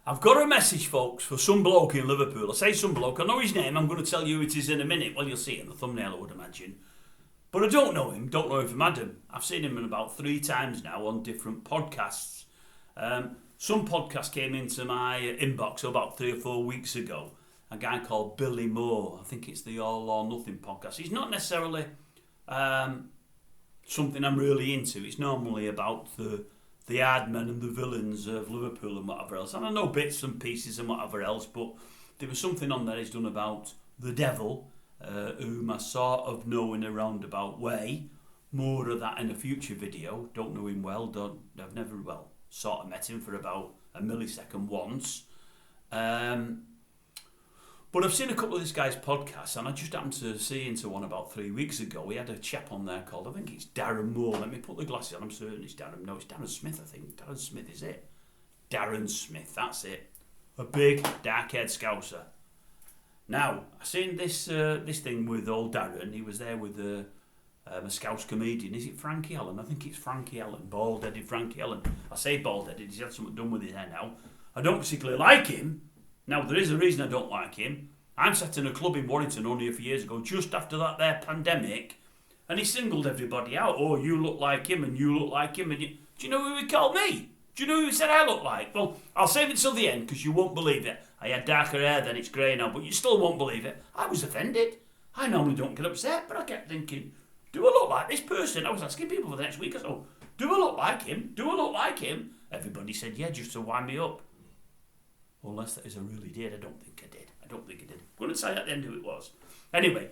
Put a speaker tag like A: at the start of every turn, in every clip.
A: I've got a message, folks, for some bloke in Liverpool. I say some bloke, I know his name, I'm going to tell you who it is in a minute. Well, you'll see it in the thumbnail, I would imagine. But I don't know him from Adam. I've seen him about 3 times now on different podcasts. Some podcast came into my inbox about 3 or 4 weeks ago. A guy called Billy Moore. I think it's the All or Nothing podcast. He's not necessarily something I'm really into. It's normally about the hard men and the villains of Liverpool and whatever else. And I know bits and pieces and whatever else, but there was something on there he's done about the devil, whom I sort of know in a roundabout way. More of that in a future video. Don't know him well. I've never, sort of met him for about a millisecond once. But I've seen a couple of this guy's podcasts, and I just happened to see into one about 3 weeks ago. He had a chap on there called, I think it's Darren Moore. Let me put the glasses on, I'm certain it's Darren. No, it's Darren Smith, I think. Darren Smith is it. Darren Smith, that's it. A big, dark-haired Scouser. Now, I seen this thing with old Darren. He was there with a Scouse comedian. Is it Frankie Allen? I think it's Frankie Allen. Bald-headed Frankie Allen. I say bald-headed, he's had something done with his hair now. I don't particularly like him. Now, there is a reason I don't like him. I'm sat in a club in Warrington only a few years ago, just after that there pandemic, and he singled everybody out. Oh, you look like him, and you look like him. And do you know who he called me? Do you know who he said I look like? Well, I'll save it till the end, because you won't believe it. I had darker hair, then it's grey now, but you still won't believe it. I was offended. I normally don't get upset, but I kept thinking, do I look like this person? I was asking people for the next week or so, do I look like him? Do I look like him? Everybody said, yeah, just to wind me up. Unless that is I really did. I don't think I did. I'm going to say at the end who it was. Anyway,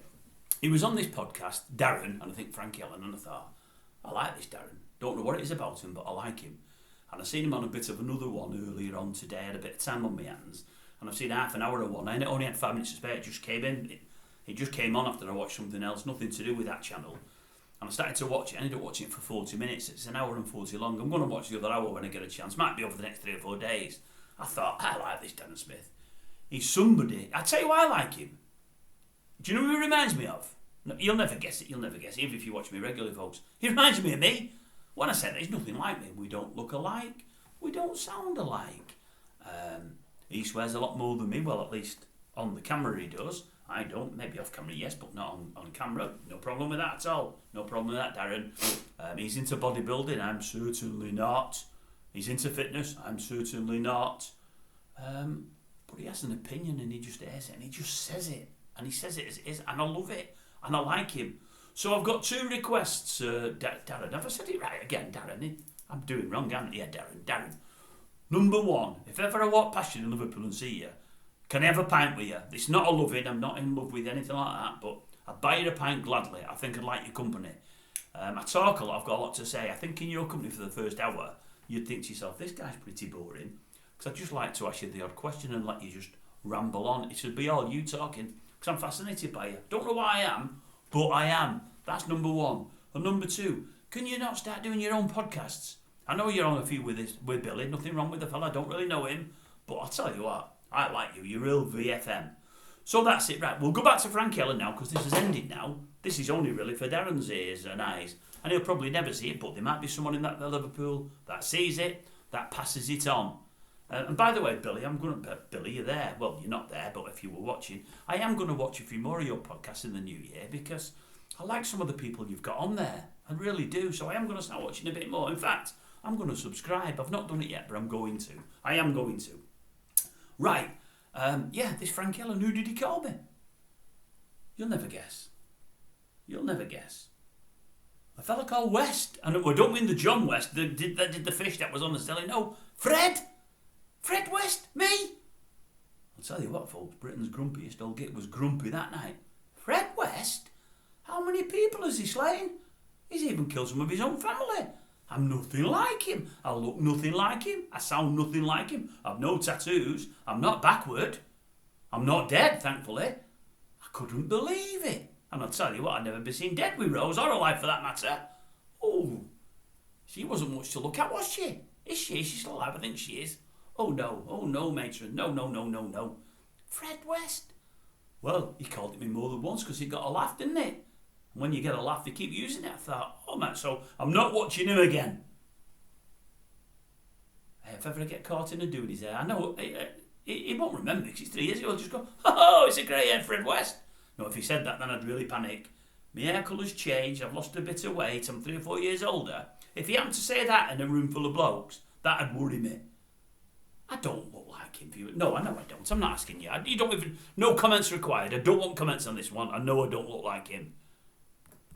A: he was on this podcast, Darren, and I think Frankie Allen, and I thought, I like this Darren. Don't know what it is about him, but I like him. And I've seen him on a bit of another one earlier on today. I had a bit of time on my hands. And I've seen half an hour of one. I only had 5 minutes to spare. It just came in. It just came on after I watched something else, nothing to do with that channel. And I started to watch it. I ended up watching it for 40 minutes. It's an hour and 40 long. I'm going to watch the other hour when I get a chance. Might be over the next 3 or 4 days. I thought, I like this Darren Smith. He's somebody. I'll tell you why I like him. Do you know who he reminds me of? No, you'll never guess it. You'll never guess it, even if you watch me regularly, folks. He reminds me of me. When I said that, he's nothing like me. We don't look alike. We don't sound alike. He swears a lot more than me. Well, at least on the camera he does. I don't. Maybe off camera, yes, but not on camera. No problem with that at all. No problem with that, Darren. He's into bodybuilding. I'm certainly not. He's into fitness. I'm certainly not. But he has an opinion and he just airs it and he just says it. And he says it as it is. And I love it. And I like him. So I've got 2 requests, Darren. Have I said it right again, Darren? I'm doing wrong, haven't I? Yeah, Darren. Number 1, if ever I walk past you in Liverpool and see you, can I have a pint with you? It's not a loving. I'm not in love with anything like that. But I'd buy you a pint gladly. I think I'd like your company. I talk a lot. I've got a lot to say. I think in your company for the first hour, you'd think to yourself, this guy's pretty boring. Because I'd just like to ask you the odd question and let you just ramble on. It should be all you talking. Because I'm fascinated by you. Don't know why I am, but I am. That's number 1. And number 2, can you not start doing your own podcasts? I know you're on a few with Billy. Nothing wrong with the fella. I don't really know him. But I'll tell you what. I like you. You're real VFM. So that's it. Right, we'll go back to Frankie Allen now because this has ended now. This is only really for Darren's ears and eyes. And he'll probably never see it, but there might be someone in that Liverpool that sees it, that passes it on. And by the way, Billy, Billy, you're there. Well, you're not there, but if you were watching, I am going to watch a few more of your podcasts in the new year because I like some of the people you've got on there. I really do. So I am going to start watching a bit more. In fact, I'm going to subscribe. I've not done it yet, but I'm going to. I am going to. Right. This Frankie Allen, who did he call me? You'll never guess. A fella called West. And we don't mean the John West that did the fish that was on the telly. No, Fred West, me. I'll tell you what, folks, Britain's grumpiest old git was grumpy that night. Fred West? How many people has he slain? He's even killed some of his own family. I'm nothing like him. I look nothing like him. I sound nothing like him. I've no tattoos. I'm not backward. I'm not dead, thankfully. I couldn't believe it. And I'll tell you what, I'd never been seen dead with Rose, or alive for that matter. Oh, she wasn't much to look at, was she? Is she? Is she still alive? I think she is. Oh no, matron. No. Fred West. Well, he called it me more than once because he got a laugh, didn't he? And when you get a laugh, they keep using it. I thought, oh man, so I'm not watching him again. I if ever I get caught in a doing his hair, I know he won't remember because it's 3 years ago. He'll just go, oh, it's a grey hair Fred West. No, if he said that, then I'd really panic. My hair colour's changed, I've lost a bit of weight, I'm 3 or 4 years older. If he happened to say that in a room full of blokes, that'd worry me. I don't look like him. No, I know I don't. I'm not asking you. You don't even. No comments required. I don't want comments on this one. I know I don't look like him.